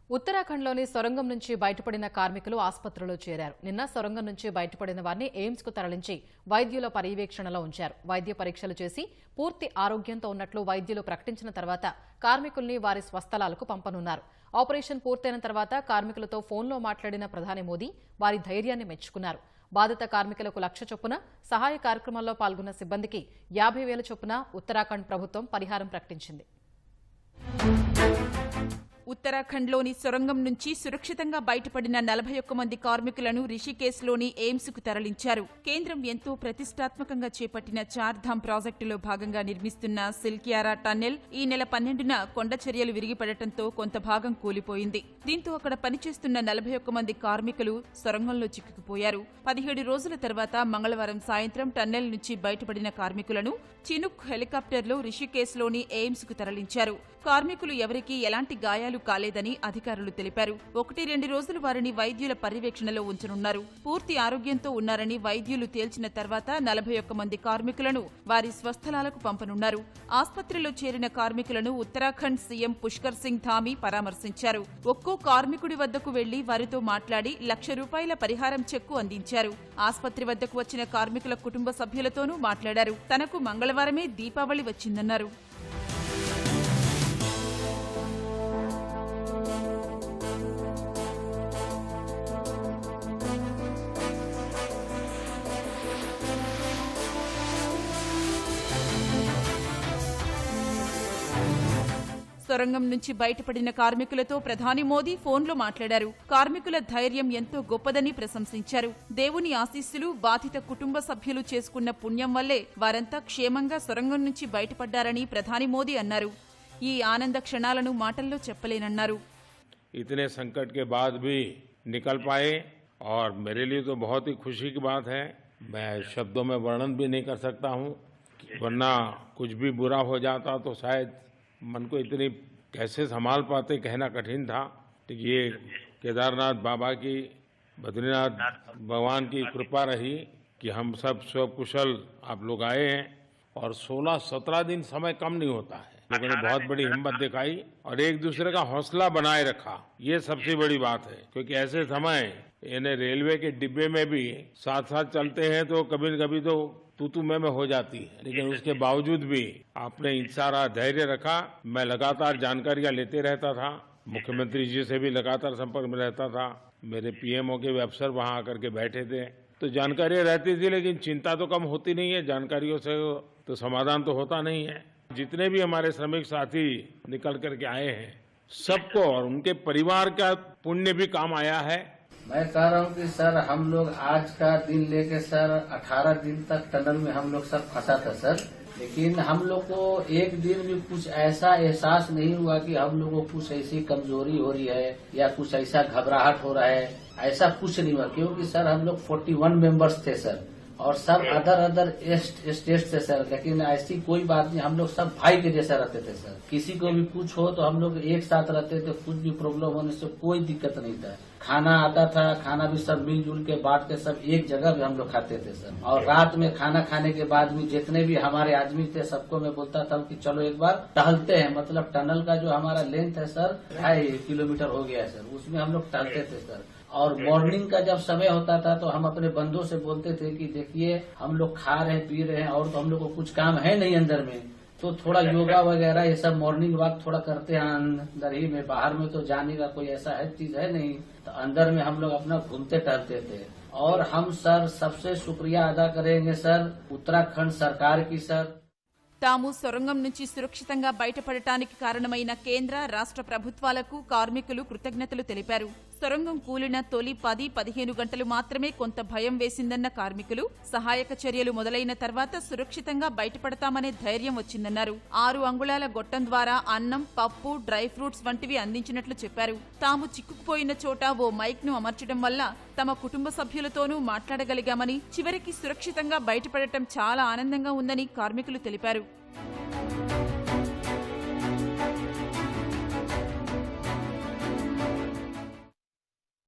ఉత్తరాఖండ్లోని సొరంగం నుంచి బయటపడిన కార్మికులు ఆసుపత్రిలో చేరారు. నిన్న సొరంగం నుంచి బయటపడిన వారిని ఎయిమ్స్కు తరలించి వైద్యుల పర్యవేక్షణలో ఉంచారు. వైద్య పరీక్షలు చేసి పూర్తి ఆరోగ్యంతో ఉన్నట్లు వైద్యులు ప్రకటించిన తర్వాత కార్మికుల్ని వారి స్వస్థలాలకు పంపనున్నారు. ఆపరేషన్ పూర్తయిన తర్వాత కార్మికులతో ఫోన్లో మాట్లాడిన ప్రధాని మోదీ వారి ధైర్యాన్ని మెచ్చుకున్నారు. బాధిత కార్మికులకు 1,00,000 చొప్పున, సహాయ కార్యక్రమంలో పాల్గొన్న సిబ్బందికి 50,000 చొప్పున ఉత్తరాఖండ్ ప్రభుత్వం పరిహారం ప్రకటించింది. ఉత్తరాఖండ్లోని సొరంగం నుంచి సురక్షితంగా బయటపడిన 41 మంది కార్మికులను రిషికేశ్లోని ఎయిమ్స్కు తరలించారు. కేంద్రం ఎంతో ప్రతిష్టాత్మకంగా చేపట్టిన చార్ధామ్ ప్రాజెక్టులో భాగంగా నిర్మిస్తున్న సిల్కియారా టన్నెల్ ఈ నెల 12న కొండచర్యలు విరిగిపడటంతో కొంత భాగం కూలిపోయింది. దీంతో అక్కడ పనిచేస్తున్న 41 మంది కార్మికులు సొరంగంలో చిక్కుకుపోయారు. 17 రోజుల తర్వాత మంగళవారం సాయంత్రం టన్నెల్ నుంచి బయటపడిన కార్మికులను చినుక్ హెలికాప్టర్లో రిషికేశ్లోని ఎయిమ్స్కు తరలించారు. కార్మికులు ఎవరికీ ఎలాంటి గాయాలు కాలేదని అధికారులు తెలిపారు. 1-2 రోజులు వారిని వైద్యుల పర్యవేక్షణలో ఉంచనున్నారు. పూర్తి ఆరోగ్యంతో ఉన్నారని వైద్యులు తేల్చిన తర్వాత 41 మంది కార్మికులను వారి స్వస్థలాలకు పంపనున్నారు. ఆసుపత్రిలో చేరిన కార్మికులను ఉత్తరాఖండ్ సీఎం పుష్కర్ సింగ్ ధామీ పరామర్శించారు. ఒక్కో కార్మికుడి వద్దకు వెళ్లి వారితో మాట్లాడి ₹1,00,000 పరిహారం చెక్కు అందించారు. ఆసుపత్రి వద్దకు వచ్చిన కార్మికుల కుటుంబ సభ్యులతోనూ మాట్లాడారు. తనకు మంగళవారమే దీపావళి వచ్చిందన్నారు. సొరంగం నుంచి బయటపడిన కార్మికులతో ప్రధాని మోదీ ఫోన్లో మాట్లాడారు. కార్మికుల ధైర్యం ఎంతో గొప్పదని ప్రశంసించారు. దేవుని ఆశీస్సులు, బాధిత కుటుంబ సభ్యులు చేసుకున్న పుణ్యం వల్లే వారంతా క్షేమంగా సొరంగం నుంచి బయటపడ్డారని ప్రధాని మోదీ అన్నారు. ఈ ఆనంద క్షణాలను మాటల్లో చెప్పలేనన్నారు. इतने संकट के बाद भी निकल पाए और मेरे लिए तो बहुत ही खुशी की बात है। मैं शब्दों में वर्णन भी नहीं कर सकता हूँ, वरना कुछ भी बुरा हो जाता तो शायद मन को इतनी कैसे संभाल पाते कहना कठिन था। ये केदारनाथ बाबा की, बद्रीनाथ भगवान की कृपा रही कि हम सब स्वकुशल आप लोग आए हैं और 16-17 दिन समय कम नहीं होता है। लोगों ने बहुत बड़ी हिम्मत दिखाई और एक दूसरे का हौसला बनाए रखा, ये सबसे बड़ी बात है। क्योंकि ऐसे समय इन्हें रेलवे के डिब्बे में भी साथ साथ चलते हैं तो कभी न कभी तो तू में हो जाती है, लेकिन उसके बावजूद भी आपने सारा धैर्य रखा। मैं लगातार जानकारियां लेते रहता था, मुख्यमंत्री जी से भी लगातार संपर्क में रहता था, मेरे पीएमओ के अफसर वहां आकर के बैठे थे, तो जानकारियां रहती थी, लेकिन चिंता तो कम होती नहीं है। जानकारियों से तो समाधान तो होता नहीं है। जितने भी हमारे श्रमिक साथी निकल करके आए हैं सबको और उनके परिवार का पुण्य भी काम आया है। मैं कह रहा हूँ कि सर हम लोग आज का दिन लेके सर 18 दिन तक टनल में हम लोग सब फंसा था सर, लेकिन हम लोग को एक दिन भी कुछ ऐसा एहसास नहीं हुआ कि हम लोग को कुछ ऐसी कमजोरी हो रही है या कुछ ऐसा घबराहट हो रहा है। ऐसा कुछ नहीं हुआ, क्योंकि सर हम लोग 41 मेंबर्स थे सर, और सब अदर स्टेट से सर, लेकिन ऐसी कोई बात नहीं। हम लोग सब भाई के जैसा रहते थे सर। किसी को भी कुछ हो तो हम लोग एक साथ रहते थे, कुछ भी प्रॉब्लम होने से कोई दिक्कत नहीं था। खाना आता था, खाना भी सब मिलजुल के बांट के सब एक जगह भी हम लोग खाते थे सर। और रात में खाना खाने के बाद भी जितने भी हमारे आदमी थे सबको मैं बोलता था कि चलो एक बार टहलते हैं। मतलब टनल का जो हमारा लेंथ है सर 2.5 किलोमीटर हो गया है सर, उसमें हम लोग टहलते थे सर। और मॉर्निंग का जब समय होता था तो हम अपने बंधुओं से बोलते थे कि देखिए हम लोग खा रहे हैं, पी रहे हैं, और तो हम लोग को कुछ काम है नहीं अंदर में, तो थोड़ा योगा वगैरह ये सब मॉर्निंग वॉक थोड़ा करते हैं अंदर ही में। बाहर में तो जाने का कोई ऐसा है चीज है नहीं, तो अंदर में हम लोग अपना घूमते टहलते थे। और हम सर सबसे शुक्रिया अदा करेंगे सर उत्तराखंड सरकार की सर। తాము సొరంగం నుంచి సురక్షితంగా బయటపడటానికి కారణమైన కేంద్ర, రాష్ట్ర ప్రభుత్వాలకు కార్మికులు కృతజ్ఞతలు తెలిపారు. సొరంగం కూలిన తొలి 10-15 గంటలు మాత్రమే కొంత భయం వేసిందన్న కార్మికులు సహాయక చర్యలు మొదలైన తర్వాత సురక్షితంగా బయటపడతామనే ధైర్యం వచ్చిందన్నారు. 6 అంగుళాల గొట్టం ద్వారా అన్నం, పప్పు, డ్రై ఫ్రూట్స్ వంటివి అందించినట్లు చెప్పారు. తాము చిక్కుకుపోయిన చోట ఓ మైక్ ను అమర్చడం వల్ల తమ కుటుంబ సభ్యులతోనూ మాట్లాడగలిగామని, చివరికి సురక్షితంగా బయటపడటం చాలా ఆనందంగా ఉందని కార్మికులు తెలిపారు.